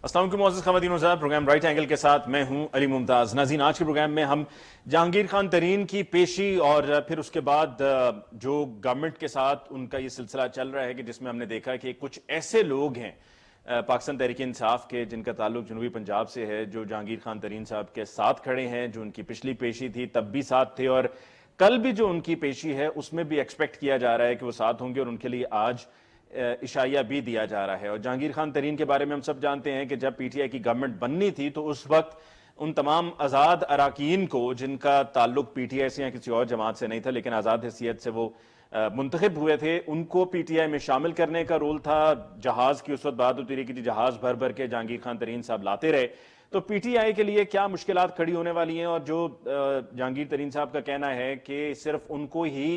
अस्सलाम वालेकुम मोअज़्ज़ज़ ख़वातीन व हज़रात, प्रोग्राम राइट एंगल के साथ मैं हूं अली मुमताज़। नाज़रीन, आज के प्रोग्राम में हम जहांगीर खान तरीन की पेशी और फिर उसके बाद जो गवर्नमेंट के साथ उनका ये सिलसिला चल रहा है कि जिसमें हमने देखा कि कुछ ऐसे लोग हैं पाकिस्तान तहरीक इंसाफ के जिनका ताल्लुक जनूबी पंजाब से है, जो जहांगीर खान तरीन साहब के साथ खड़े हैं, जो उनकी पिछली पेशी थी तब भी साथ थे और कल भी जो उनकी पेशी है उसमें भी एक्सपेक्ट किया जा रहा है कि वो साथ होंगे और उनके लिए आज इशाया भी दिया जा रहा है। और जहांगीर खान तरीन के बारे में हम सब जानते हैं कि जब पीटीआई की गवर्नमेंट बननी थी तो उस वक्त उन तमाम आज़ाद अरकान को जिनका ताल्लुक पीटीआई से या किसी और जमात से नहीं था लेकिन आज़ाद हैसियत से वो मुंतखब हुए थे, उनको पीटीआई में शामिल करने का रोल था। जहाज की उस वक्त बात होती रही कि जहाज भर भर के जहांगीर खान तरीन साहब लाते रहे। तो पीटीआई के लिए क्या मुश्किलात खड़ी होने वाली हैं और जो जहांगीर तरीन साहब का कहना है कि सिर्फ उनको ही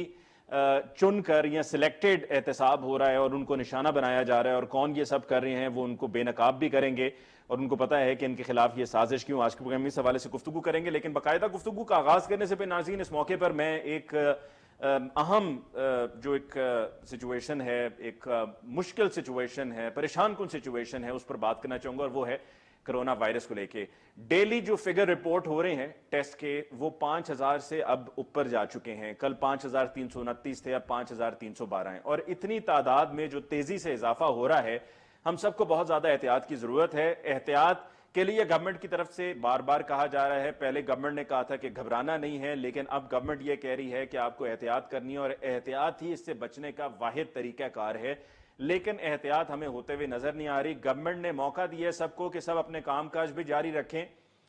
चुनकर या सिलेक्टेड एहतसाब हो रहा है और उनको निशाना बनाया जा रहा है और कौन ये सब कर रहे हैं वो उनको बेनकाब भी करेंगे और उनको पता है कि इनके खिलाफ ये साजिश क्यों। आज के प्रोग्राम में इस हवाले से गुफ्तगू करेंगे, लेकिन बाकायदा गुफ्तगू का आगाज करने से पहले नाज़रीन, इस मौके पर मैं एक अहम जो एक सिचुएशन है, एक मुश्किल सिचुएशन है, परेशान कुन सिचुएशन है, उस पर बात करना चाहूंगा और वो है कोरोना वायरस को लेके। डेली जो फिगर रिपोर्ट हो रहे हैं टेस्ट के, वो 5000 से अब ऊपर जा चुके हैं। कल 5329 थे, अब 5312 हैं और इतनी तादाद में जो तेजी से इजाफा हो रहा है, हम सबको बहुत ज्यादा एहतियात की जरूरत है। एहतियात के लिए गवर्नमेंट की तरफ से बार बार कहा जा रहा है। पहले गवर्नमेंट ने कहा था कि घबराना नहीं है, लेकिन अब गवर्नमेंट ये कह रही है कि आपको एहतियात करनी है और एहतियात ही इससे बचने का वाहिद तरीकाकार है। लेकिन एहतियात हमें होते हुए नजर नहीं आ रही। गवर्नमेंट ने मौका दिया सबको कि सब अपने कामकाज भी जारी रखें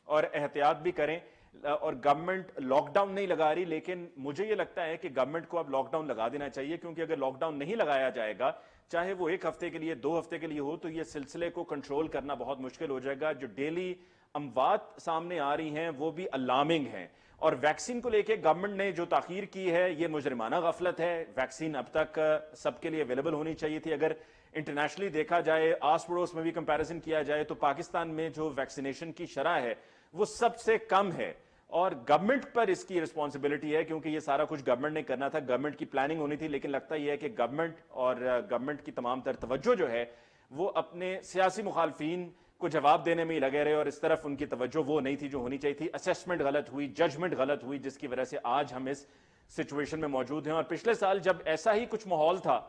और एहतियात भी करें और गवर्नमेंट लॉकडाउन नहीं लगा रही, लेकिन मुझे यह लगता है कि गवर्नमेंट को अब लॉकडाउन लगा देना चाहिए, क्योंकि अगर लॉकडाउन नहीं लगाया जाएगा, चाहे वो 1 हफ्ते के लिए 2 हफ्ते के लिए हो, तो ये सिलसिले को कंट्रोल करना बहुत मुश्किल हो जाएगा। जो डेली अमवात सामने आ रही हैं वो भी अलार्मिंग हैं और वैक्सीन को लेकर गवर्नमेंट ने जो ताखीर की है ये मुजरिमाना गफलत है। वैक्सीन अब तक सबके लिए अवेलेबल होनी चाहिए थी। अगर इंटरनेशनली देखा जाए, आस पड़ोस में भी कंपैरिजन किया जाए, तो पाकिस्तान में जो वैक्सीनेशन की शरह है वो सबसे कम है और गवर्नमेंट पर इसकी रिस्पॉन्सिबिलिटी है, क्योंकि ये सारा कुछ गवर्नमेंट ने करना था, गवर्नमेंट की प्लानिंग होनी थी। लेकिन लगता यह है कि गवर्नमेंट और गवर्नमेंट की तमाम तर तवज्जो जो है वो अपने सियासी मुखालफीन को जवाब देने में ही लगे रहे और इस तरफ उनकी तवज्जो वो नहीं थी जो होनी चाहिए थी। असेसमेंट गलत हुई, जजमेंट गलत हुई, जिसकी वजह से आज हम इस सिचुएशन में मौजूद हैं। और पिछले साल जब ऐसा ही कुछ माहौल था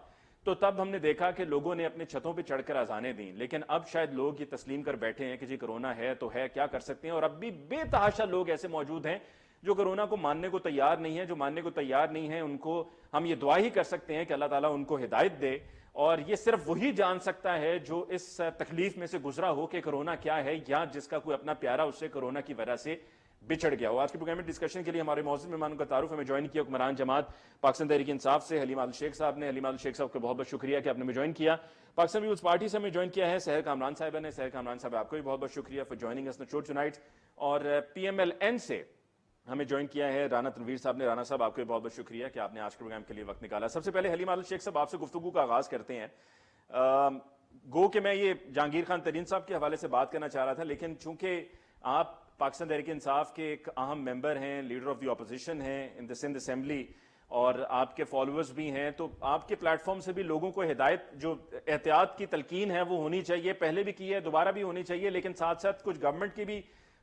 तो तब हमने देखा कि लोगों ने अपने छतों पे चढ़कर अजानें दी, लेकिन अब शायद लोग ये तस्लीम कर बैठे हैं कि जी कोरोना है तो है, क्या कर सकते हैं। और अब भी बेतहाशा लोग ऐसे मौजूद हैं जो कोरोना को मानने को तैयार नहीं है। जो मानने को तैयार नहीं है उनको हम ये दुआ ही कर सकते हैं कि अल्लाह ताला उनको हिदायत दे, और ये सिर्फ वही जान सकता है जो इस तकलीफ में से गुजरा हो कि कोरोना क्या है, या जिसका कोई अपना प्यारा उससे कोरोना की वजह से बिछड़ गया हो। आज के प्रोग्राम में डिस्कशन के लिए हमारे मौजूद मेहमानों का तारुफ हमें ज्वाइन किया हुक्मरान जमात पाकिस्तान तहरीक इंसाफ से हलीम आदिल शेख साहब ने। हलीम आदिल शेख साहब को बहुत बहुत शुक्रिया कि आपने हमें ज्वाइन किया। पाकिस्तान पीपल्स पार्टी से हमें ज्वाइन किया है सहर कामरान साहिबा ने। सहर कामरान साहब, आपको भी बहुत बहुत शुक्रिया for joining us the show tonight. और पीएमएलएन से हमें ज्वाइन किया है राना तनवीर साहब ने। राना साहब, आपको भी बहुत बहुत शुक्रिया कि आपने आज के प्रोग्राम के लिए वक्त निकाला। सबसे पहले हलीम आदिल शेख साहब, आपसे गुफ्तगू का आगाज करते हैं। गो कि मैं ये जहांगीर खान तरीन साहब के हवाले से बात करना चाह रहा था, लेकिन चूंकि आप पाकिस्तान तहरीक इंसाफ के एक अहम मेंबर हैं, लीडर ऑफ द ऑपोजिशन हैं इन द सिंध असेंबली, और आपके फॉलोअर्स भी हैं, तो आपके प्लेटफॉर्म से भी लोगों को हिदायत, जो एहतियात की तलकीन है वो होनी चाहिए। पहले भी की है, दोबारा भी होनी चाहिए, लेकिन साथ साथ कुछ गवर्नमेंट की भी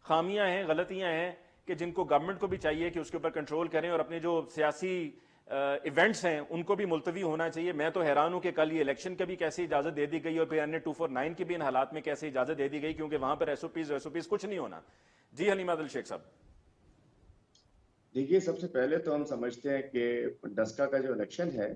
खामियां हैं, गलतियां हैं कि जिनको गवर्नमेंट को भी चाहिए कि उसके ऊपर कंट्रोल करें और अपने जो सियासी इवेंट्स हैं उनको भी मुलतवी होना चाहिए। मैं तो हैरान हूं कि कल ये इलेक्शन का भी कैसे इजाजत दे दी गई और फिर अन्य 249 की भी इन हालात में कैसे इजाजत दे दी गई, क्योंकि वहां पर एसओपीज कुछ नहीं होना। जी हलीम आदिल शेख साहब। देखिए, सबसे पहले तो हम समझते हैं कि डस्का का जो इलेक्शन है,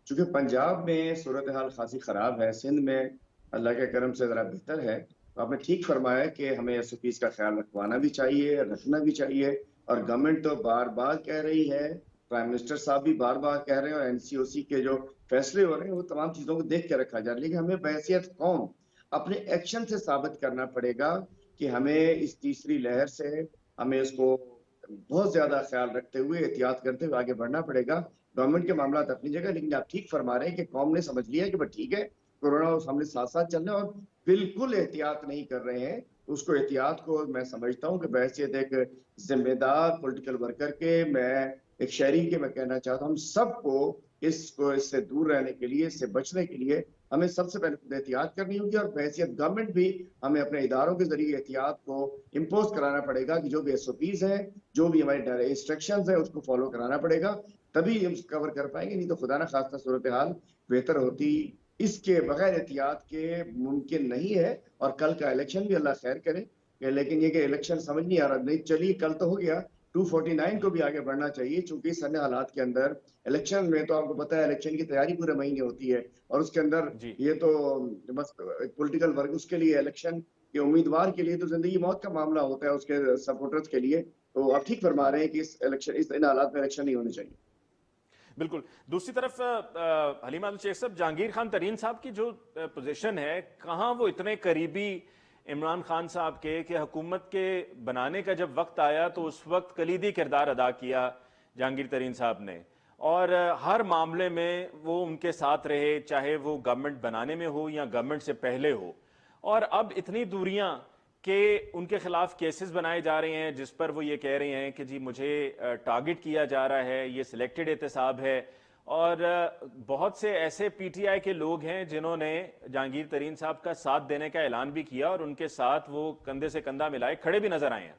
चूंकि पंजाब में सूरत हाल खासी खराब है, सिंध में अल्लाह के करम से जरा बेहतर है, तो आपने ठीक फरमाया कि हमें एसओपीज का ख्याल रखवाना भी चाहिए, रखना भी चाहिए। और गवर्नमेंट तो बार बार कह रही है, प्राइम मिनिस्टर साहब भी बार बार कह रहे हैं, और एनसीओसी के जो फैसले हो रहे हैं वो तमाम चीजों को देख के रखा जा रहा है। लेकिन हमें बहैसियत कौम अपने एक्शन से साबित करना पड़ेगा कि हमें इस तीसरी लहर से हमें इसको बहुत ज्यादा ख्याल रखते हुए, एहतियात करते हुए आगे बढ़ना पड़ेगा। गवर्नमेंट के मामला अपनी जगह, लेकिन आप ठीक फरमा रहे हैं कि कौम ने समझ लिया कि ठीक है, कोरोना और हमने साथ साथ चल रहे हैं और बिल्कुल एहतियात नहीं कर रहे हैं। उसको एहतियात को मैं समझता हूँ कि बहैसियत एक जिम्मेदार पॉलिटिकल वर्कर के, मैं एक शहरी के, मैं कहना चाहता हूँ हम सबको इससे दूर रहने के लिए, इससे बचने के लिए हमें सबसे पहले खुद एहतियात करनी होगी, और बहैसियत गवर्नमेंट भी हमें अपने इदारों के जरिए एहतियात को इम्पोज कराना पड़ेगा कि जो भी SOPs है, जो भी हमारे इंस्ट्रक्शंस है, उसको फॉलो कराना पड़ेगा, तभी हम कवर कर पाएंगे। नहीं तो खुदा ना खास्ता सूरत हाल बेहतर होती इसके बगैर एहतियात के मुमकिन नहीं है। और कल का इलेक्शन भी अल्लाह खैर करे, लेकिन ये कि इलेक्शन समझ नहीं आ रहा। नहीं चलिए, कल तो हो गया, 249 को भी आगे बढ़ना चाहिए, चूंकि इस अन्य हालात के अंदर इलेक्शन में तो आपको पता है इलेक्शन की तैयारी पूरे महीने होती है, और उसके अंदर जी ये तो बस पॉलिटिकल वर्ग उसके लिए, इलेक्शन के उम्मीदवार के लिए तो जिंदगी मौत का मामला होता है, उसके सपोर्टर्स के लिए। तो आप ठीक फरमा रहे हैं कि इस इन हालात में इलेक्शन नहीं होने चाहिए। बिल्कुल। दूसरी तरफ हलीमा अल शेख साहब, जहांगीर खान तरीन साहब की जो पोजीशन है, कहाँ वो इतने करीबी इमरान खान साहब के कि हुकूमत के बनाने का जब वक्त आया तो उस वक्त कलीदी किरदार अदा किया जहांगीर तरीन साहब ने, और हर मामले में वो उनके साथ रहे, चाहे वो गवर्नमेंट बनाने में हो या गवर्नमेंट से पहले हो। और अब इतनी दूरियां कि उनके खिलाफ केसेस बनाए जा रहे हैं जिस पर वो ये कह रहे हैं कि जी मुझे टारगेट किया जा रहा है, ये सिलेक्टेड एहतसाब है। और बहुत से ऐसे PTI के लोग हैं जिन्होंने जहांगीर तरीन साहब का साथ देने का ऐलान भी किया और उनके साथ वो कंधे से कंधा मिलाए खड़े भी नजर आए हैं।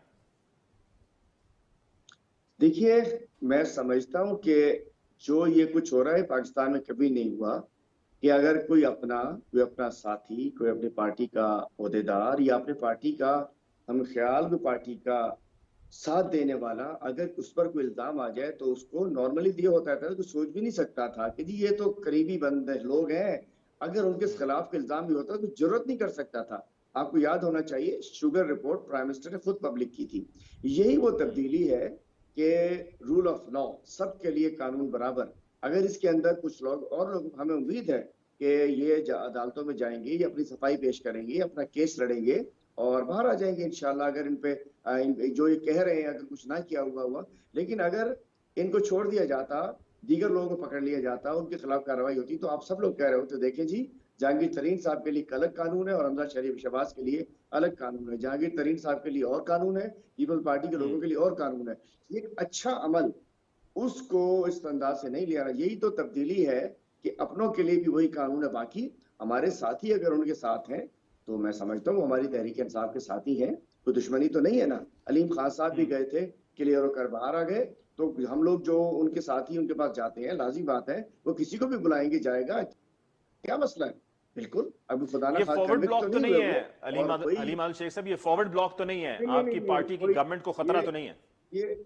देखिए, मैं समझता हूं कि जो ये कुछ हो रहा है पाकिस्तान में कभी नहीं हुआ कि अगर कोई अपना साथी, कोई अपनी पार्टी का ओहदेदार या अपनी पार्टी का हम ख्याल कोई पार्टी का साथ देने वाला, अगर उस पर कोई इल्जाम आ जाए तो उसको नॉर्मली ये होता था तो सोच भी नहीं सकता था कि जी ये तो करीबी बंदे लोग हैं, अगर उनके खिलाफ कोई इल्जाम भी होता तो जरूरत नहीं कर सकता था। आपको याद होना चाहिए, शुगर रिपोर्ट प्राइम मिनिस्टर ने खुद पब्लिक की थी। यही वो तब्दीली है कि रूल ऑफ लॉ, सबके लिए कानून बराबर। अगर इसके अंदर कुछ लोग हमें उम्मीद है कि ये अदालतों में जाएंगे, ये अपनी सफाई पेश करेंगे, अपना केस लड़ेंगे और बाहर आ जाएंगे इंशाल्लाह। अगर इन पे जो ये कह रहे हैं अगर कुछ ना किया हुआ, लेकिन अगर इनको छोड़ दिया जाता, दीगर लोगों को पकड़ लिया जाता, उनके खिलाफ कार्रवाई होती, तो आप सब लोग कह रहे होते देखें जी, जहांगीर तरीन साहब के लिए एक अलग कानून है और हमजा शरीफ शहबाज के लिए अलग कानून है। जहांगीर तरीन साहब के लिए और कानून है, पीपल्स पार्टी के लोगों के लिए और कानून है। ये एक अच्छा अमल उसको इस अंदाज से नहीं लिया। यही तो तब्दीली है कि अपनों के लिए भी वही कानून है, बाकी हमारे साथी अगर उनके साथ हैं तो मैं समझता हूँ हमारी तहरीक इंसाफ के साथी हैं, कोई दुश्मनी तो नहीं है ना। अलीम खान साहब भी गए थे, क्लियर होकर बाहर आ गए, तो हम लोग जो उनके साथी उनके पास जाते हैं, लाजिम बात है वो किसी को भी बुलाएंगे, जाएगा, क्या मसला है। बिल्कुल, अभी खुदा ना ये खास फॉरवर्ड कन्विक्ट तो ब्लॉक तो नहीं नहीं हुए है वो, और कोई अलीम अल शेख साहब, ये फॉरवर्ड ब्लॉक तो नहीं है? नहीं नहीं आपकी नहीं, पार्टी की गवर्नमेंट को खतरा तो नहीं है? ये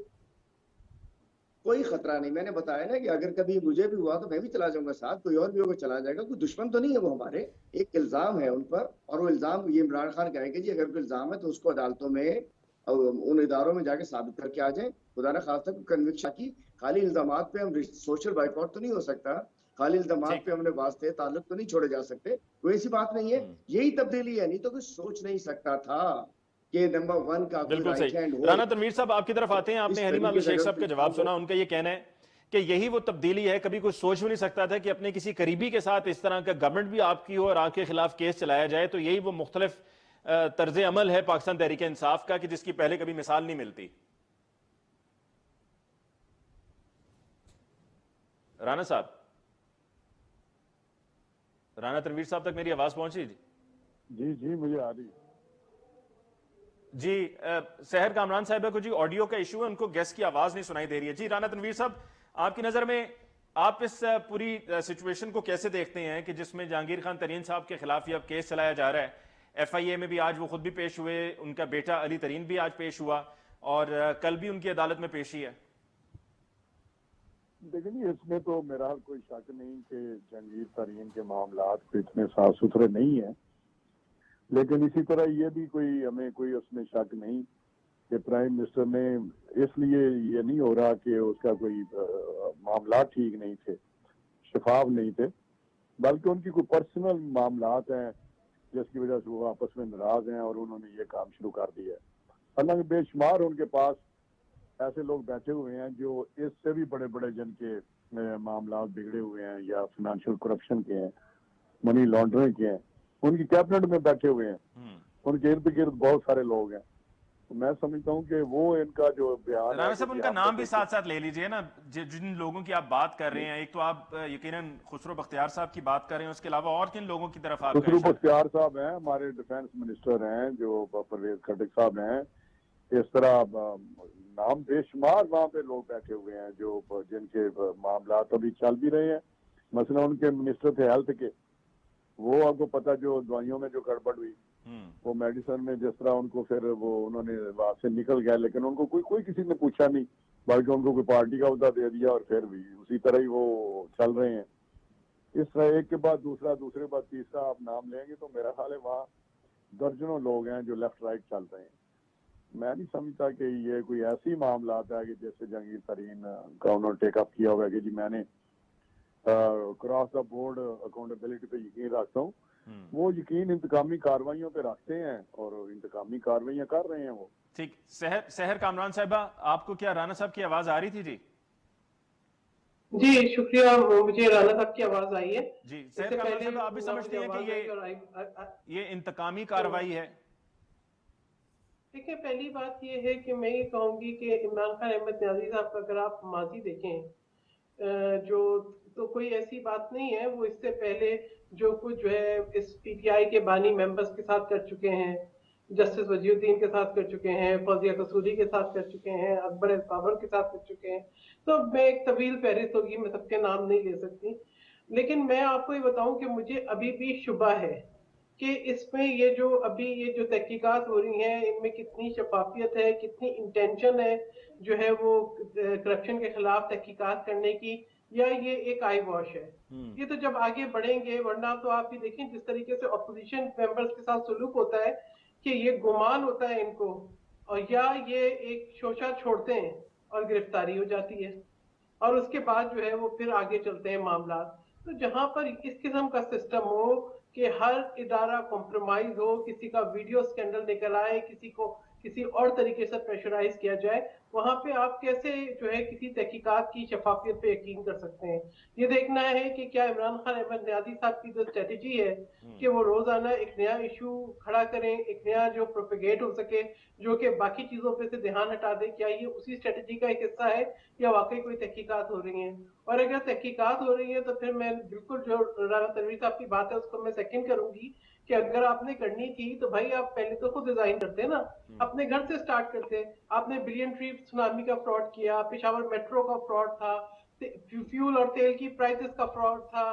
कोई खतरा नहीं। मैंने बताया ना कि अगर कभी मुझे भी हुआ तो मैं भी चला जाऊंगा साथ, कोई और भी होगा चला जाएगा, कोई दुश्मन तो नहीं है वो हमारे। एक इल्जाम है उन पर, और वो इल्जाम ये इमरान खान कहेंगे जी अगर कोई इल्जाम है तो उसको अदालतों में उन इदारों में जाके साबित करके आ जाए। खुदा ना खास्ता कोई कन्विक्शन की खाली इल्जाम पे हम सोशल बाइकआउट तो नहीं हो सकता, खाली इल्जाम ठीक। पे हमने वास्ते ताल्लुक तो नहीं छोड़े जा सकते, कोई ऐसी बात नहीं है। यही तब्दीली है, नहीं तो कोई सोच नहीं सकता था कि नंबर 1 का कोई बिल्कुल राइट सही। हैंड हो। राना तनवीर साहब, आपकी तरफ आते हैं। आपने इस हलीमा अल तरीके से शेख अगर साहब कोई का जवाब काम हो, सुना, उनका ये कहना है कि यही वो तब्दीली है। कभी कोई सोच भी नहीं सकता था कि अपने किसी करीबी के साथ इस तरह का गवर्नमेंट भी आपकी हो और आपके खिलाफ केस चलाया जाए। तो यही वो मुख्तलिफ तर्ज अमल है पाकिस्तान तहरीक इंसाफ का कि जिसकी पहले कभी मिसाल नहीं मिलती। राना साहब, राना तनवीर साहब तक मेरी आवाज पहुंची? जी जी मुझे आ रही है। जी, सहर कामरान साहिबा को जी ऑडियो का इशू है, उनको गेस्ट की आवाज नहीं सुनाई दे रही है। जी राना तनवीर साहब, आपकी नजर में आप इस पूरी सिचुएशन को कैसे देखते हैं कि जिसमें जहांगीर खान तरीन साहब के खिलाफ ये अब केस चलाया जा रहा है? FIA में भी आज वो खुद भी पेश हुए, उनका बेटा अली तरीन भी आज पेश हुआ और कल भी उनकी अदालत में पेशी है। देखिए, इसमें तो मेरा कोई शक नहीं कि जहांगीर तरीन के मामलात को इतने साफ सुथरे नहीं है, लेकिन इसी तरह ये भी कोई हमें कोई उसमें शक नहीं कि प्राइम मिनिस्टर ने इसलिए ये नहीं हो रहा कि उसका कोई मामला ठीक नहीं थे, शफाफ नहीं थे, बल्कि उनकी कोई पर्सनल मामलात हैं जिसकी वजह से वो आपस में नाराज हैं और उन्होंने ये काम शुरू कर दिया है। हालांकि बेशुमार उनके पास ऐसे लोग बैठे हुए हैं जो इससे भी बड़े बड़े जिनके मामला बिगड़े हुए हैं या फाइनेंशियल करप्शन के हैं, मनी लॉन्ड्रिंग के हैं, उनकी कैबिनेट में बैठे हुए हैं, उनके इर्द गिर्द बहुत सारे लोग हैं। तो मैं समझता हूँ कि वो इनका जो बयान राणा है साहब, कि उनका हम नाम भी तो साथ साथ ले लीजिए ना, जिन लोगों की आप बात कर रहे हैं। एक तो आप यकीनन खुसरो बख्तियार साहब की बात कर रहे हैं, उसके अलावा और किन लोगों की तरफ आपका खुसरू इशारा? बख्तियार साहब हैं, हमारे डिफेंस मिनिस्टर हैं जो परवेज खटक साहब हैं। इस तरह नाम बेशुमार वहाँ पे लोग बैठे हुए हैं जो जिनके मामला अभी चल भी रहे हैं। मसलन उनके मिनिस्टर थे हेल्थ के, वो आपको पता जो दवाइयों में जो गड़बड़ हुई, वो मेडिसिन में जिस तरह उनको फिर वो उन्होंने वहां से निकल गया, लेकिन उनको कोई किसी ने पूछा नहीं, बल्कि उनको कोई पार्टी का अहदा दे दिया और फिर भी उसी तरह ही वो चल रहे हैं। इस तरह एक के बाद दूसरा, दूसरे बाद तीसरा आप नाम लेंगे तो मेरा ख्याल है वहाँ दर्जनों लोग हैं जो लेफ्ट राइट चल रहे हैं। मैं नहीं समझता कि ये कोई ऐसी मामला है कि जैसे जहांगीर तरीन का उन्होंने टेकअप किया होगा कि जी मैंने क्रॉस द बोर्ड अकाउंटेबिलिटी पे यकीन रखता हूँ। वो यकीन इंतकामी कार्रवाइयों पे रखते हैं और इंतकामी कार्रवाइयां कर रहे हैं वो। ठीक। सहर सहर कामरान साहिबा, आपको क्या राणा साहब की आवाज आ रही थी? जी जी शुक्रिया, मुझे राणा साहब की आवाज आई है। जी, सहर इससे कामरान पहले साहब, आप भी ना मुझे समझते हैं आवाज कि आई और ये इंतकामी कार्रवाई है? देखिए, पहली बात ये है कि मैं ये कहूंगी कि इमरान खान अहमद न्याजी साहब का अगर आप माजी देखें, जो तो कोई ऐसी बात नहीं है। वो इससे पहले जो कुछ जो है इस पीटीआई के बानी मेंबर्स के साथ कर चुके हैं, जस्टिस वजीउद्दीन के साथ कर चुके हैं, फौजिया कसूरी के साथ कर चुके हैं, अकबर बाबर के साथ कर चुके हैं। तो मैं एक तवील फहरिस्त होगी, मैं सबके नाम नहीं ले सकती, लेकिन मैं आपको ये बताऊं कि मुझे अभी भी शुबा है कि इसमें ये जो तहकीकात हो रही हैं, इनमें कितनी शफाफियत है, कितनी इंटेंशन है जो है वो करप्शन के खिलाफ तहकीकात करने की, या ये एक आई वॉश है। ये तो जब आगे बढ़ेंगे, वरना तो आप भी देखें जिस तरीके से अपोजिशन मेंबर्स के साथ सलूक होता है कि ये गुमान होता है इनको, और या ये एक शोशा छोड़ते हैं और गिरफ्तारी हो जाती है, और उसके बाद जो है वो फिर आगे चलते हैं मामला। तो जहां पर इस किस्म का सिस्टम हो कि हर इदारा कॉम्प्रोमाइज हो, किसी का वीडियो स्कैंडल निकल आए, किसी को किसी और तरीके से प्रेशराइज किया जाए, वहां पे आप कैसे जो है किसी तहकीकात की शफाफियत पे यकीन कर सकते हैं? ये देखना है कि क्या इमरान खान अहमद न्याजी साहब की जो स्ट्रेटेजी है कि वो रोजाना एक नया इशू खड़ा करें, एक नया जो प्रोपेगेट हो सके, जो कि बाकी चीजों पे से ध्यान हटा दे, क्या ये उसी स्ट्रेटेजी का एक हिस्सा है या वाकई कोई तहकीकात हो रही है? और अगर तहकीकात हो रही है तो फिर मैं बिल्कुल जो राना तनवीर साहब की बात है उसको मैं सेकंड करूंगी कि अगर आपने करनी थी तो भाई आप पहले तो खुद डिजाइन करते ना, अपने घर से स्टार्ट करते। आपने बिलियन ट्री सुनामी का फ्रॉड किया, पेशावर मेट्रो का फ्रॉड था, फ्यूल और तेल की प्राइसेस का फ्रॉड था।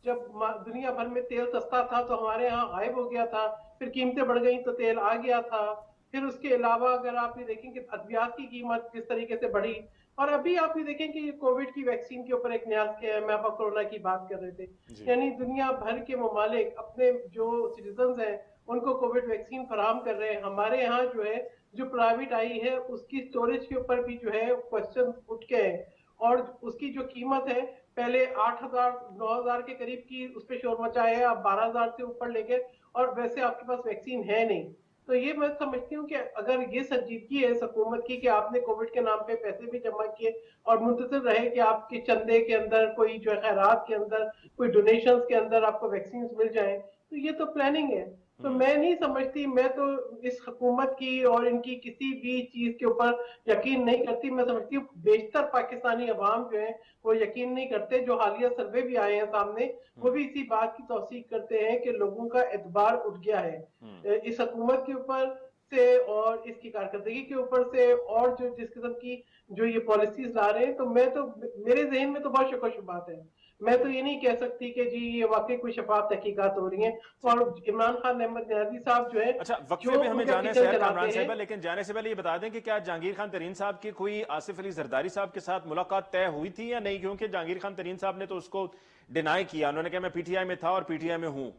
जब दुनिया भर में तेल सस्ता था तो हमारे यहाँ गायब हो गया था, फिर कीमतें बढ़ गई तो तेल आ गया था। फिर उसके अलावा अगर आप ये देखें कि अद्वियात की कीमत किस तरीके से बढ़ी, और अभी आप ये देखें कि कोविड की वैक्सीन के ऊपर एक न्यास में आप कोरोना की बात कर रहे थे, यानी दुनिया भर के ममालिक अपने जो सिटीजन हैं उनको कोविड वैक्सीन फराहम कर रहे हैं। हमारे यहाँ जो है जो प्राइवेट आई है उसकी स्टोरेज के ऊपर भी जो है क्वेश्चन उठ के हैं, और उसकी जो कीमत है पहले 8,000 9,000 के करीब की उस पर शोर मचाया है, अब 12,000 से ऊपर लेके, और वैसे आपके पास वैक्सीन है नहीं। तो ये मैं समझती हूँ कि अगर ये संजीदगी है इस हुकूमत की कि आपने कोविड के नाम पे पैसे भी जमा किए और मुंतजिर रहे कि आपके चंदे के अंदर कोई जो है खैरात के अंदर कोई डोनेशंस के अंदर आपको वैक्सीन मिल जाए, तो ये तो प्लानिंग है। तो मैं नहीं समझती, मैं तो इस हुकूमत की और इनकी किसी भी चीज के ऊपर यकीन नहीं करती। मैं समझती हूँ बेशतर पाकिस्तानी अवाम जो है वो यकीन नहीं करते। जो हालिया सर्वे भी आए हैं सामने, वो भी इसी बात की तौसीक करते हैं कि लोगों का एतबार उठ गया है इस हुकूमत के ऊपर से और इसकी कारकर्दगी के ऊपर से, और जो जिस किस्म की जो ये पॉलिसीज ला रहे हैं। तो मैं तो, मेरे जहन में तो बहुत शक शुबात है। मैं तो ये नहीं कह सकती कि जी ये वाकई कोई शफाफ तहकीकात हो रही है। और इमरान खान अहमद न्याजी साहब जो है, अच्छा, वक्फे जो पे हमें उनका जाने किचन सहर कामरान चलाते साहिबा, हैं। लेकिन जाने से पहले ये बता दें कि क्या जहांगीर खान तरीन साहब की कोई आसिफ अली जरदारी साहब के साथ मुलाकात तय हुई थी या नहीं? क्योंकि जहांगीर खान तरीन साहब ने तो उसको डिनाई किया, उन्होंने कहा मैं पीटीआई में था और पीटीआई में हूं।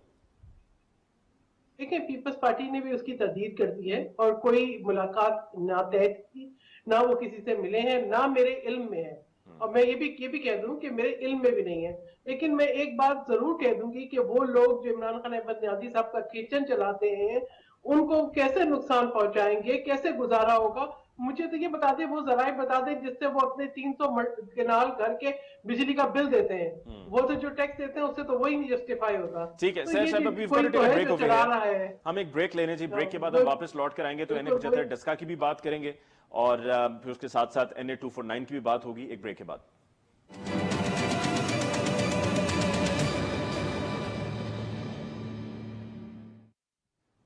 देखिए, पीपल्स पार्टी ने भी उसकी तरदीद कर दी है और कोई मुलाकात ना तय थी, ना वो किसी से मिले हैं, ना मेरे इल्म में है। और मैं ये भी कह दूं कि मेरे इल्म में भी नहीं है। लेकिन मैं एक बात जरूर कह दूंगी कि वो लोग जो इमरान खान अहमद न्याजी साहब का किचन चलाते हैं, उनको कैसे नुकसान पहुंचाएंगे, कैसे गुजारा होगा, मुझे तो ये बता दे, वो जराए बता दे जिससे वो अपने 300 केनाल घर के बिजली का बिल देते हैं, वो तो जो टैक्स देते हैं उससे तो वही नहीं जस्टिफाई होता। ठीक है तो सर ये साहब, अभी कोई तो है ब्रेक जो हो चला गया रहा है। हम एक ब्रेक लेने चाहिए, ब्रेक के बाद हम वापस लौट कर आएंगे तो NA75 डस्का की भी बात करेंगे और फिर उसके साथ साथ NA249 की भी बात होगी एक ब्रेक के बाद।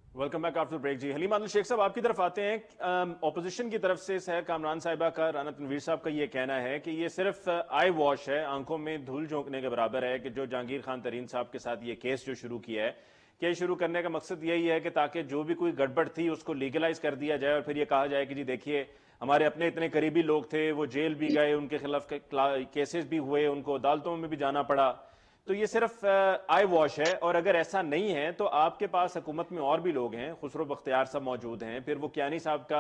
Welcome back after break. जी हलीम आदिल शेख साहब, आपकी तरफ आते हैं। ऑपोजिशन की तरफ से सहर कामरान साहिबा का, राना तनवीर साहब का ये कहना है कि ये सिर्फ आई वॉश है, आंखों में धूल झोंकने के बराबर है कि जो जहांगीर खान तरीन साहब के साथ ये केस जो शुरू किया है, केस शुरू करने का मकसद यही है कि ताकि जो भी कोई गड़बड़ थी उसको लीगलाइज कर दिया जाए और फिर ये कहा जाए कि जी देखिए हमारे अपने इतने करीबी लोग थे, वो जेल भी गए, उनके खिलाफ केसेस भी हुए, उनको अदालतों में भी जाना पड़ा। तो ये सिर्फ आई वॉश है। और अगर ऐसा नहीं है तो आपके पास हुकूमत में और भी लोग हैं, खुसरो बख्तियार साहब मौजूद हैं, फिर वो कियानी साहब का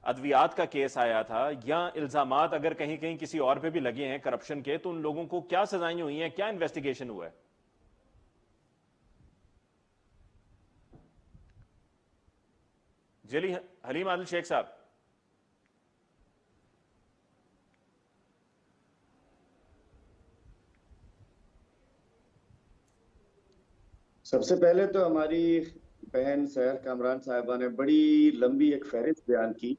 अद्वियात का केस आया था, या इल्जामात अगर कहीं कहीं किसी और पे भी लगे हैं करप्शन के, तो उन लोगों को क्या सजाएं हुई हैं, क्या इन्वेस्टिगेशन हुआ है? जली हलीम आदिल शेख साहब। सबसे पहले तो हमारी बहन सहर कामरान साहिबा ने बड़ी लंबी एक फहरिस्त बयान की।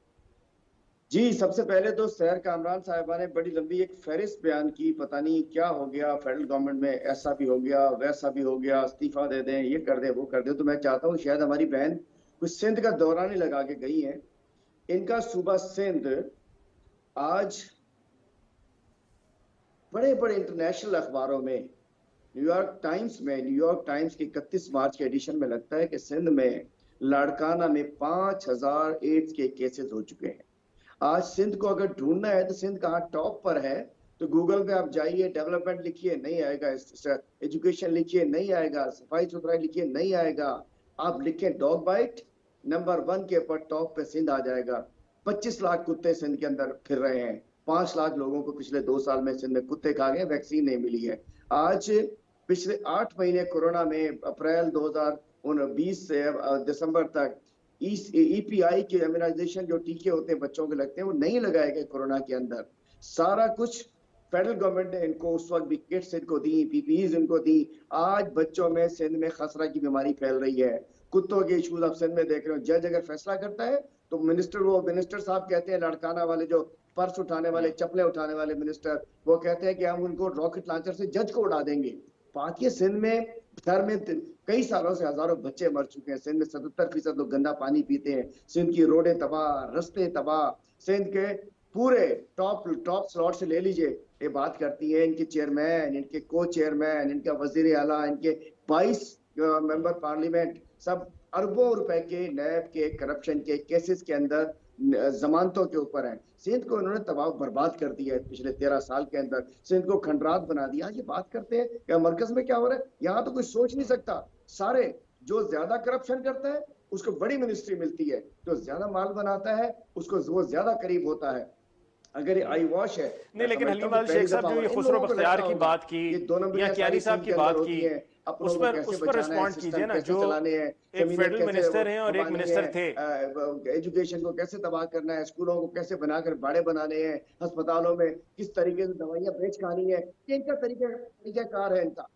जी, सबसे पहले तो सहर कामरान साहिबा ने बड़ी लंबी एक फहरिस्त बयान की, पता नहीं क्या हो गया फेडरल गवर्नमेंट में, ऐसा भी हो गया, वैसा भी हो गया, इस्तीफा दे दें, ये कर दें, वो कर दें। तो मैं चाहता हूँ शायद हमारी बहन कुछ सिंध का दौरा नहीं लगा के गई हैं। इनका सूबा सिंध आज बड़े बड़े इंटरनेशनल अखबारों में, न्यूयॉर्क टाइम्स की 31 मार्च के एडिशन में लगता है कि सिंध में लाड़काना में 5000 एड्स के केसेस हो चुके हैं। आज सिंध को अगर ढूंढना है तो सिंध कहाँ टॉप पर है, तो गूगल पे आप जाइए, डेवलपमेंट लिखिए नहीं आएगा, एजुकेशन लिखिए नहीं आएगा, सफाई सुथराई लिखिए नहीं आएगा, आप लिखें डॉग बाइट, नंबर 1 के ऊपर टॉप पे सिंध आ जाएगा। 25 लाख कुत्ते सिंध के अंदर फिर रहे हैं, 5 लाख लोगों को पिछले 2 साल में सिंध में कुत्ते खा गए, वैक्सीन नहीं मिली है। आज पिछले 8 महीने कोरोना में, अप्रैल 2020 से दिसंबर तक EPI के इम्यूनाइजेशन जो टीके होते हैं बच्चों के लगते हैं, वो नहीं लगाए गए कोरोना के अंदर। सारा कुछ फेडरल गवर्नमेंट ने इनको उस वक्त भी किट्स इनको दी, PPEs इनको दी। आज बच्चों में सिंध में खसरा की बीमारी फैल रही है, कुत्तों के इशूज आप सिंध में देख रहे हो। जज अगर फैसला करता है तो मिनिस्टर साहब कहते हैं, लड़काना वाले जो पर्स उठाने वाले, चप्पलें उठाने वाले मिनिस्टर, वो कहते हैं कि हम उनको रॉकेट लॉन्चर से जज को उड़ा देंगे। बाकी सिंध में घर में कई सालों से हजारों बच्चे मर चुके हैं। सिंध में 77% लोग गंदा पानी पीते हैं। सिंध की रोडें तबाह, रास्ते तबाह। सिंध के पूरे टॉप स्लॉट से ले लीजिए, ये बात करती है इनके चेयरमैन, इनके को चेयरमैन, इनका वजीर आला, इनके 22 मेंबर पार्लियामेंट, सब अरबों रुपए के नैब के करप्शन के केसेस के अंदर जमानतों के ऊपर है। सिंध को इन्होंने तबाह बर्बाद कर दिया है पिछले 13 साल के अंदर, सिंध को खंडरात बना दिया। ये बात करते हैं कि मरकज में क्या हो रहा है, यहाँ तो कोई सोच नहीं सकता। सारे जो ज्यादा करप्शन करता है उसको बड़ी मिनिस्ट्री मिलती है, जो ज्यादा माल बनाता है उसको वो ज्यादा करीब होता है। अगर ये आई वॉश है नहीं, लेकिन हलीम आदिल शेख साहब जो ये खुसरो बख्तियार की बात की या कियानी साहब की बात की, उस पर रिस्पॉन्ड कीजिए ना। जो एक फेडरल मिनिस्टर हैं और एक मिनिस्टर थे, एजुकेशन को कैसे तबाह करना है, स्कूलों को कैसे बनाकर बाड़े बनाने हैं, अस्पतालों में किस तरीके से दवाइयां बेच खानी है, इनका तरीकाकार है इनका।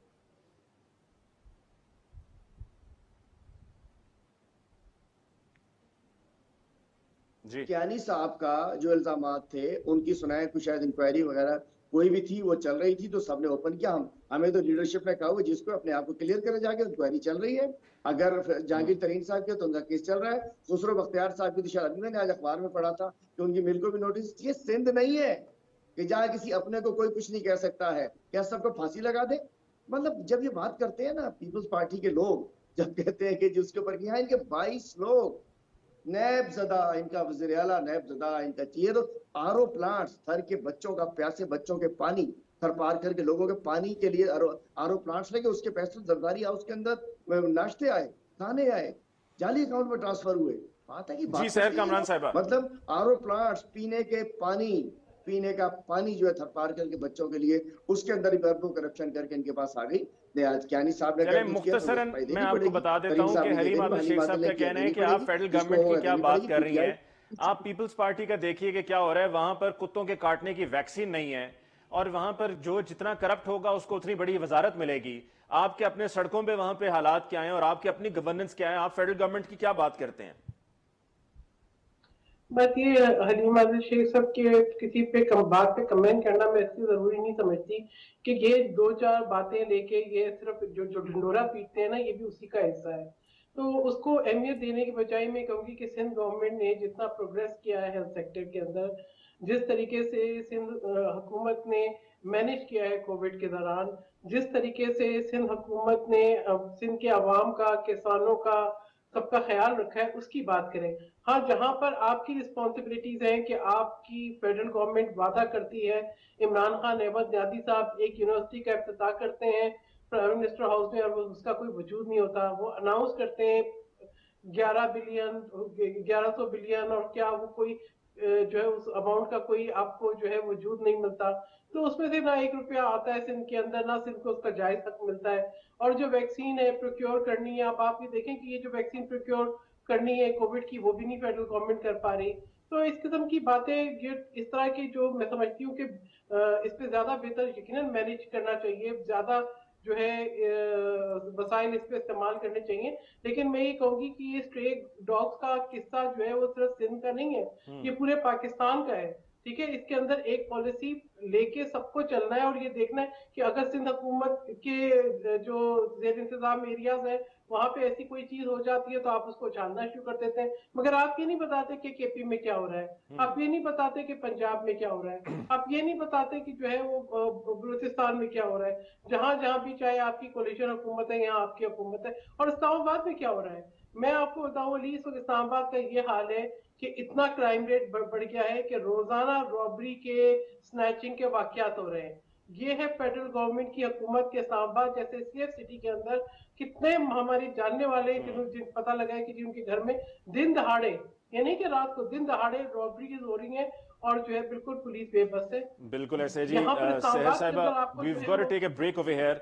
कियानी साहब का जो इल्जामात थे उनकी सुनाए, कुछ शायद इंक्वायरी वगैरह कोई भी थी, वो चल रही थी, तो सबने ओपन किया। हमें तो लीडरशिप ने कहा हुआ जिसको अपने आप को क्लियर करे जाके, इंक्वायरी चल रही है। अगर जहांगीर तरीन साहब के तो उनका केस चल रहा है, खुसरो बख्तियार साहब की दिशा अभी मैंने आज अखबार में पढ़ा था कि उनकी मिल को भी नोटिस। ये सिंध नहीं है कि जहाँ किसी अपने को कोई कुछ नहीं कह सकता है, क्या सबको फांसी लगा दे। मतलब जब ये बात करते हैं ना पीपल्स पार्टी के लोग, जब कहते हैं कि जिसके ऊपर यहाँ इनके 22 लोग नैबजदा, इनका वज़ीर आला नैबजदा, इनका चाहिए तो आरओ प्लांट्स, थर के बच्चों का, प्यासे बच्चों के पानी थर पार करके लोगों के पानी के लिए आरओ प्लांट्स लगे, उसके पैसे जरदारी हाउस के अंदर नाश्ते आए, खाने आए, जाली अकाउंट में ट्रांसफर हुए। बात है कि जी सहर कामरान साहिबा, मतलब आरओ प्लांट्स, पीने का पानी जो है थर पार करके बच्चों के लिए, उसके अंदर भी अरबों करप्शन करके इनके पास आ गई। आज कियानी साहब ने मुख्तसरन मैं आपको बता देता हूं कि हलीम आदिल शेख साहब का कहना है कि आप फेडरल गवर्नमेंट की क्या बात कर रही हैं, आप पीपल्स पार्टी का देखिए कि क्या हो रहा है, वहां पर कुत्तों के काटने की वैक्सीन नहीं है और वहां पर जो जितना करप्ट होगा उसको उतनी बड़ी वजारत मिलेगी। आपके अपने सड़कों पे वहां पे हालात क्या हैं और आपकी अपनी गवर्नेंस क्या है? आप फेडरल गवर्नमेंट की क्या बात करते हैं? बस ये हलीम आदिल शेख साहब के किसी पे बात पे कमेंट करना मैं इसलिए जरूरी नहीं समझती कि ये दो चार बातें लेके ये सिर्फ जो जो ढिंडोरा पीटते हैं ना, ये भी उसी का हिस्सा है। तो उसको अहमियत देने की बजाय मैं कहूंगी कि सिंध गवर्नमेंट ने जितना प्रोग्रेस किया है हेल्थ सेक्टर के अंदर, जिस तरीके से सिंध हुकूमत ने मैनेज किया है कोविड के दौरान, जिस तरीके से सिंध हुकूमत ने सिंध के अवाम का, किसानों का, सबका ख्याल रखा है, उसकी बात करें। हाँ, जहां पर आपकी रिस्पॉन्सिबिलिटीज हैं कि आपकी फेडरल गवर्नमेंट वादा करती है, इमरान खान अहमद न्यादी साहब एक यूनिवर्सिटी का इफ्तिताह करते हैं प्राइम मिनिस्टर हाउस में और उसका कोई वजूद नहीं होता, वो अनाउंस करते हैं 1100 बिलियन और क्या वो कोई जो है उस अमाउंट का कोई आपको जो है वजूद नहीं मिलता, तो उसमें से ना 1 रुपया आता है सिंध के अंदर, ना सिंध को उसका जायज हक मिलता है। और जो वैक्सीन है प्रोक्योर करनी है, आप ये देखें कि ये जो वैक्सीन प्रोक्योर करनी है कोविड की, वो भी नहीं फेडरल गवर्नमेंट कर पा रही। तो इस किस्म की बातें, ये इस तरह की जो मैं समझती हूँ कि इस पे ज्यादा बेहतर यकीनन मैनेज करना चाहिए, ज्यादा जो है वसाइल इस पे इस्तेमाल करने चाहिए। लेकिन मैं ये कहूंगी कि ये स्ट्रे डॉग्स का किस्सा जो है वो सिर्फ सिंध का नहीं है, ये पूरे पाकिस्तान का है। ठीक है, इसके अंदर एक पॉलिसी लेके सबको चलना है और ये देखना है कि अगर सिंध हुकूमत के जो जेर इंतजाम एरियाज है वहां पे ऐसी कोई चीज हो जाती है तो आप उसको छानना शुरू कर देते हैं, मगर आप ये नहीं बताते कि केपी में क्या हो रहा है, आप ये नहीं बताते कि पंजाब में क्या हो रहा है, आप ये नहीं बताते कि जो है वो बलूचिस्तान में क्या हो रहा है, जहां जहां भी चाहे आपकी कोलिशन हुकूमत है, यहाँ आपकी हुकूमत है। और इस्लामाबाद में क्या हो रहा है, मैं आपको बताऊं अली, इस वक्त इस्लामाबाद का ये हाल है कि इतना क्राइम रेट बढ़ गया है कि रोजाना रॉबरी के, स्नैचिंग के वाकयात हो रहे हैं। ये है फेडरल गवर्नमेंट की हुकूमत के इस्लामाबाद जैसे सेफ सिटी के अंदर कितने हमारे जानने वाले जिन पता लगा है कि जिनके घर में दिन दहाड़े, यानी कि रात को दिन दहाड़े रॉबरीज हो रही हैं और जो है बिल्कुल पुलिस बेबस है। बिल्कुल ऐसे जी। यहाँ पर सहर इस्लामाबाद के साहिबा, अंदर आपको we've जो है got to वो take a break over here.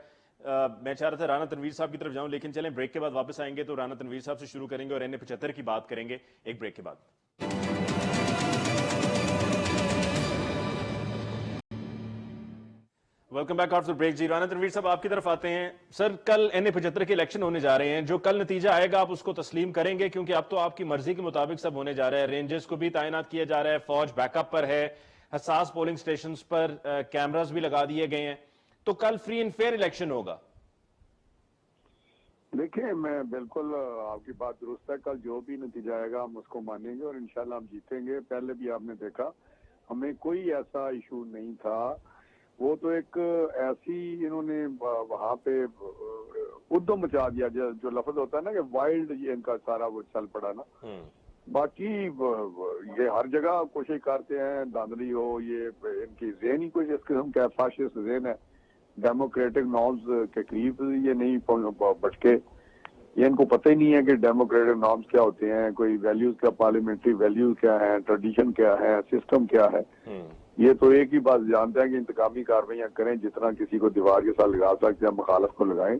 मैं चाह रहा था राना तनवीर साहब की तरफ जाऊं, लेकिन चलें ब्रेक के बाद वापस आएंगे तो राना तनवीर साहब से शुरू करेंगे और NA-75 की बात करेंगे एक ब्रेक के बाद। वेलकम बैक आफ्टर ब्रेक जी। राना तनवीर साहब आपकी तरफ आते हैं। सर, कल NA-75 के इलेक्शन होने जा रहे हैं, जो कल नतीजा आएगा आप उसको तस्लीम करेंगे? क्योंकि अब तो आपकी मर्जी के मुताबिक सब होने जा रहा है, रेंजर्स को भी तैनात किया जा रहा है, फौज बैकअप पर है, हसास पोलिंग स्टेशन पर कैमरास भी लगा दिए गए हैं, तो कल फ्री एंड फेयर इलेक्शन होगा। देखिए, मैं बिल्कुल आपकी बात दुरुस्त है। कल जो भी नतीजा आएगा हम उसको मानेंगे और इंशाल्लाह हम जीतेंगे। पहले भी आपने देखा हमें कोई ऐसा इशू नहीं था, वो तो एक ऐसी इन्होंने वहां पे उद्यम मचा दिया, जो लफ्ज होता है ना कि वाइल्ड, ये इनका सारा वो चल पड़ा ना। बाकी ये हर जगह कोशिश करते हैं, धांधली हो, ये इनकी ज़हन ही कुछ इस किस्म का फाशिस्ट ज़हन है, डेमोक्रेटिक नॉर्म्स के करीब ये नहीं भटके। ये इनको पता ही नहीं है कि डेमोक्रेटिक नॉर्म्स क्या होते हैं, कोई वैल्यूज क्या, पार्लियामेंट्री वैल्यूज क्या है, ट्रेडिशन क्या है, सिस्टम क्या है। ये तो एक ही बात जानते हैं कि इंतकामी कार्रवाइयां करें, जितना किसी को दीवार के साथ लगा सकते हैं मुखालफ को लगाएं।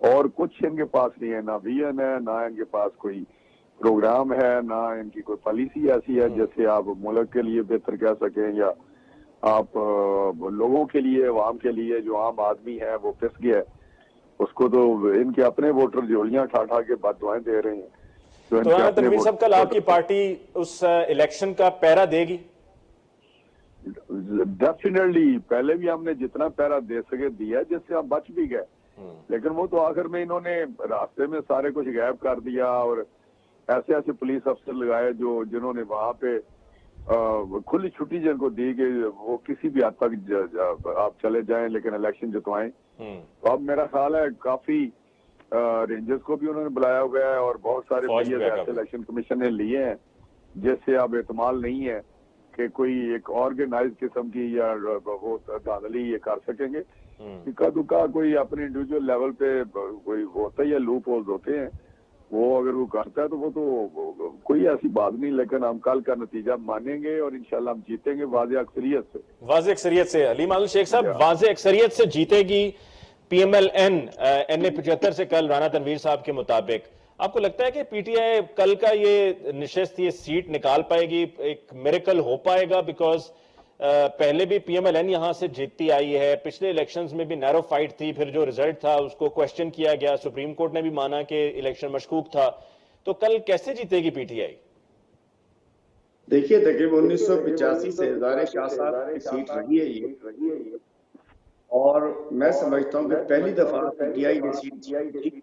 और कुछ इनके पास नहीं है, ना विजन है, ना इनके पास कोई प्रोग्राम है, ना इनकी कोई पॉलिसी ऐसी है जैसे आप मुल्क के लिए बेहतर कह सकें, या आप लोगों के लिए, अवाम के लिए। जो आम आदमी है वो पिस गया है, उसको तो इनके अपने वोटर झोलियां ठा ठा के बददुआएं दे रहे हैं। तो तनवीर साहब, कल आपकी पार्टी उस इलेक्शन का पहरा देगी? डेफिनेटली, पहले भी हमने जितना पहरा दे सके दिया, जिससे हम बच भी गए। लेकिन वो तो आखिर में इन्होंने रास्ते में सारे कुछ गायब कर दिया और ऐसे ऐसे पुलिस अफसर लगाए जिन्होंने वहां पे खुली छुट्टी जिनको दी कि वो किसी भी हद तक आप चले जाएं लेकिन इलेक्शन जितवाएं। तो अब मेरा ख्याल है काफी रेंजर्स को भी उन्होंने बुलाया हुआ है और बहुत सारे ऐसे इलेक्शन कमीशन ने लिए हैं जिससे अब एतमाल नहीं है कि कोई एक ऑर्गेनाइज किस्म की या वो धांधली ये कर सकेंगे। इक्का दुक्का कोई अपने इंडिविजुअल लेवल पे कोई होता है, लूप होल्स होते हैं, वो अगर वो करता है तो वो तो कोई ऐसी बात नहीं। लेकिन हम कल का नतीजा मानेंगे और इंशाल्लाह हम जीतेंगे वाज़े अक्सरियत से। वाज़े अक्सरियत से। हलीम आदिल शेख साहब, वाज़े अक्सरियत से जीतेगी PMLN NA-75 से कल राना तनवीर साहब के मुताबिक। आपको लगता है कि पीटीआई कल का ये निशस्त ये सीट निकाल पाएगी, एक मिरेकल हो पाएगा? बिकॉज पहले भी पीएमएलएन यहां से जीतती आई है, पिछले इलेक्शंस में भी नैरो फाइट थी, फिर जो रिजल्ट था उसको क्वेश्चन किया गया, सुप्रीम कोर्ट ने भी माना कि इलेक्शन मशकूक था, तो कल कैसे जीतेगी पीटीआई? देखिए, तकरीबन 1985 से हज़ारे शाह साहब की सीट रही है ये, और मैं समझता हूँ कि पहली दफा पीटीआई ने सीट जीती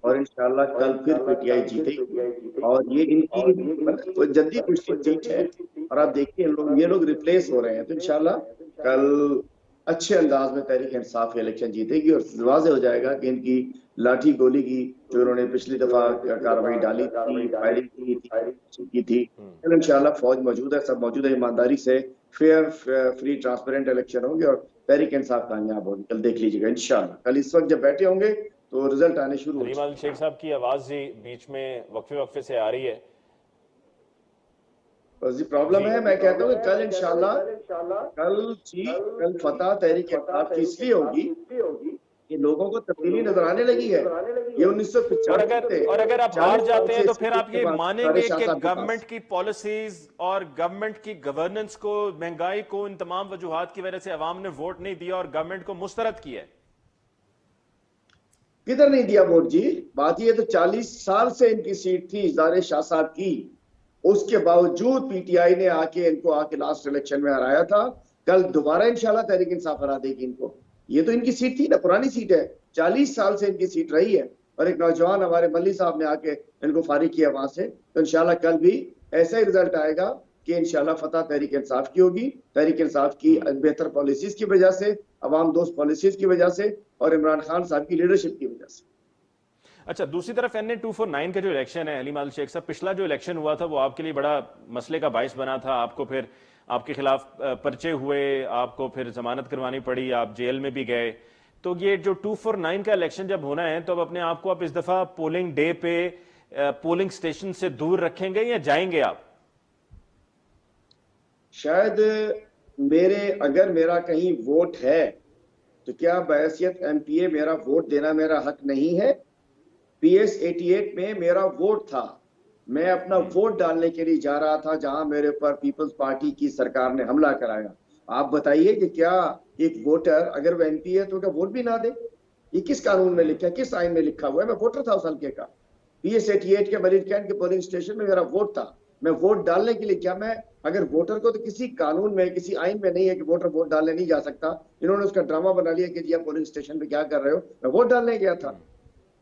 और इंशाल्लाह कल फिर पीटीआई जीतेगी। और ये इनकी जद्दी मुश्किल सीट है, और आप देखिए ये लोग रिप्लेस हो रहे हैं, तो इंशाल्लाह कल अच्छे अंदाज में तहरीक इंसाफ इलेक्शन जीतेगी और वाज़ेह हो जाएगा कि इनकी लाठी गोली की जो उन्होंने पिछली दफा कार्रवाई डाली थी, फायरिंग की थी, कल इंशाल्लाह फौज मौजूद है, सब मौजूद है, ईमानदारी से फेयर फ्री ट्रांसपेरेंट इलेक्शन होंगे और तहरीक इंसाफ कामयाब होगी। कल देख लीजिएगा इंशाल्लाह। कल इस वक्त जब बैठे होंगे तो रिजल्ट आने शुरू हो अलीम शेख साहब की आवाज जी बीच में वक्फे से आ रही है। बस जी प्रॉब्लम है। मैं कहता हूँ कि कल इंशाल्लाह कल फतह तहरीक इंसाफ की इसलिए होगी कि लोगों को तब्दीली नजर आने लगी है। ये 1995 और अगर आप हार जाते हैं तो फिर आप ये मानेंगे कि गवर्नमेंट की पॉलिसीज और गवर्नमेंट की गवर्नेंस को, महंगाई को, इन तमाम वजूहात की वजह से अवाम ने वोट नहीं दिया और गवर्नमेंट को मुस्तरद किया है? किधर नहीं दिया वोट जी? बात ये तो 40 साल से इनकी सीट थी हज़ारे शाह साहब की, उसके बावजूद पीटीआई ने आके लास्ट इलेक्शन में हराया था। कल दोबारा इंशाल्लाह तहरीक इंसाफ हरा देगी इनको। ये तो इनकी सीट थी ना, पुरानी सीट है, 40 साल से इनकी सीट रही है, और एक नौजवान हमारे मल्ली साहब ने आके इनको फारिग किया वहां से। तो इंशाल्लाह कल भी ऐसा ही रिजल्ट आएगा कि इंशाल्लाह फतह तहरीक इंसाफ की होगी, तहरीक इंसाफ की बेहतर पॉलिसीज की वजह से, अवाम दोस्त पॉलिसीज की वजह से और इमरान खान साहब की लीडरशिप की वजह से। अच्छा, दूसरी तरफ NA 249 का जो इलेक्शन है अली माल शेख साहब, पिछला जो इलेक्शन हुआ था वो आपके लिए बड़ा मसले का बाइस बना था। आपको फिर आपके खिलाफ पर्चे हुए, आपको फिर जमानत करवानी पड़ी, आप जेल में भी गए। तो ये जो 249 का इलेक्शन जब होना है तो अब अपने आप को आप इस दफा पोलिंग डे पे पोलिंग स्टेशन से दूर रखेंगे या जाएंगे आप? शायद अगर मेरा कहीं वोट है तो क्या बहैसियत MPA मेरा वोट देना मेरा हक नहीं है? PS 88 में मेरा वोट था, मैं अपना वोट डालने के लिए जा रहा था जहां मेरे ऊपर पीपल्स पार्टी की सरकार ने हमला कराया। आप बताइए कि क्या एक वोटर अगर वो MP है तो क्या वोट भी ना दे? ये किस कानून में लिखा है, किस आइन में लिखा हुआ है? मैं वोटर था उस हल्के का, PS 88 के मरीज कैंट के पोलिंग स्टेशन में मेरा वोट था, मैं वोट डालने के लिए, क्या मैं अगर वोटर को, तो किसी कानून में किसी आइन में नहीं है कि वोटर वोट डालने नहीं जा सकता। इन्होंने उसका ड्रामा बना लिया कि जी आप पोलिंग स्टेशन पे क्या कर रहे हो, मैं वोट डालने गया था।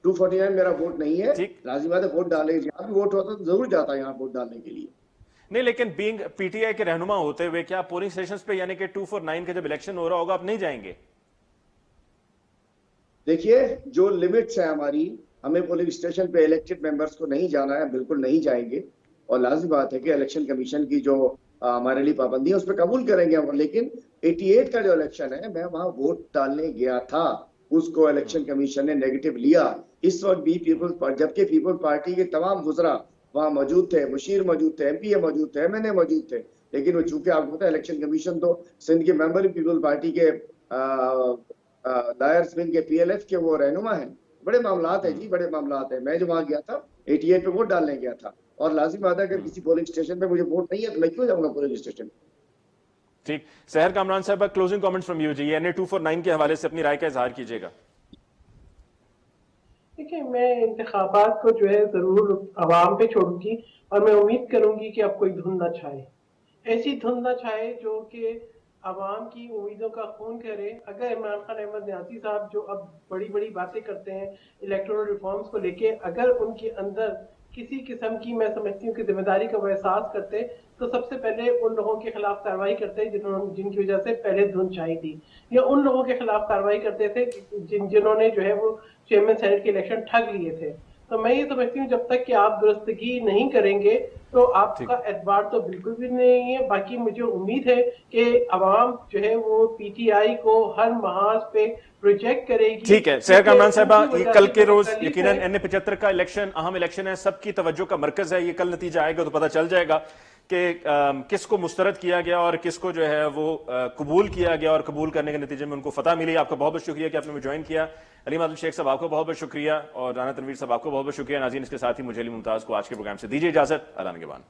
249 मेरा वोट नहीं है, लाजिम बात है वोट डालने, जहां भी वोट होता तो जरूर जाता यहाँ वोट डालने के लिए। नहीं, लेकिन बीइंग पीटीआई के रहनुमा होते हुए क्या पोलिंग स्टेशंस पे, यानी कि 249 का जब इलेक्शन हो रहा होगा, आप नहीं जाएंगे? देखिए, जो लिमिट्स है हमारी, हमें पोलिंग स्टेशन पे इलेक्टेड मेंबर्स को नहीं जाना है, बिल्कुल नहीं जाएंगे। और लाजिम बात है कि इलेक्शन कमीशन की जो हमारे लिए पाबंदी है उस पर कबूल करेंगे हम। लेकिन 88 का जो इलेक्शन है, मैं वहां वोट डालने गया था, उसको इलेक्शन कमीशन ने नेगेटिव लिया। इस वक्त भी जबकि पीपल्स पार्टी के तमाम वुज़रा वहां मौजूद थे, मुशीर मौजूद थे, MPA मौजूद थे, MNA मौजूद थे, लेकिन वो चूंकि आपको पता है इलेक्शन कमीशन तो सिंध के मेंबर पीपल्स पार्टी के लायर्स विंग के PLF के वो रहनुमा है। बड़े मामलात है जी, बड़े मामलात है। मैं जो वहां गया था 88 पे वोट डालने गया था, और लाजिम बात है अगर किसी पोलिंग स्टेशन पे मुझे वोट नहीं है तो मैं क्यों जाऊंगा पोलिंग स्टेशन? ठीक, सहर कामरान साहब, closing comments from you ji, NA 249 के हवाले से अपनी राय का इजहार कीजिएगा। देखिए, मैं इंतखाबात को जो है जरूर आवाम पे छोड़ूंगी, और मैं उम्मीद करूंगी कि अब कोई धुंध न छाए, ऐसी धुंध न छाए जो कि आवाम की उम्मीदों का खून करे। अगर इमरान खान अहमद न्याजी साहब जो अब बड़ी बड़ी बातें करते हैं इलेक्टोरल रिफॉर्म्स को लेके, अगर उनके अंदर किसी किस्म की, मैं समझती हूँ कि जिम्मेदारी का वो एहसास करते, तो सबसे पहले उन लोगों के खिलाफ कार्रवाई करते जिनकी वजह से पहले धुंध छाई थी, या उन लोगों के खिलाफ कार्रवाई करते थे जिन्होंने जो है वो चेयरमैन सेनेट के इलेक्शन ठग लिए थे। तो मैं ये समझती हूँ जब तक कि आप दुरुस्तगी नहीं करेंगे तो आपका एतबार तो बिल्कुल भी नहीं है। बाकी मुझे उम्मीद है कि अवाम जो है वो PTI को हर महाज पे प्रोजेक्ट करेगी। ठीक है सहर कामरान साहबा, कल के रोज यकीनन NA 75 का इलेक्शन अहम इलेक्शन है, सबकी तवज्जो का मरकज है। ये कल नतीजा आएगा तो पता चल जाएगा कि किसको मुस्तरद किया गया और किसको जो है वो कबूल किया गया, और कबूल करने के नतीजे में उनको फतह मिली। आपका बहुत बहुत शुक्रिया कि आपने मुझे ज्वाइन किया। अलीम आदिल शेख साहब आपको बहुत बहुत शुक्रिया, और राना तनवीर साहब आपको बहुत बहुत शुक्रिया। नाज़रीन, इसके साथ ही मुझे अली मुमताज़ को आज के प्रोग्राम से दीजिए इजाजत। अल्लाह निगहबान।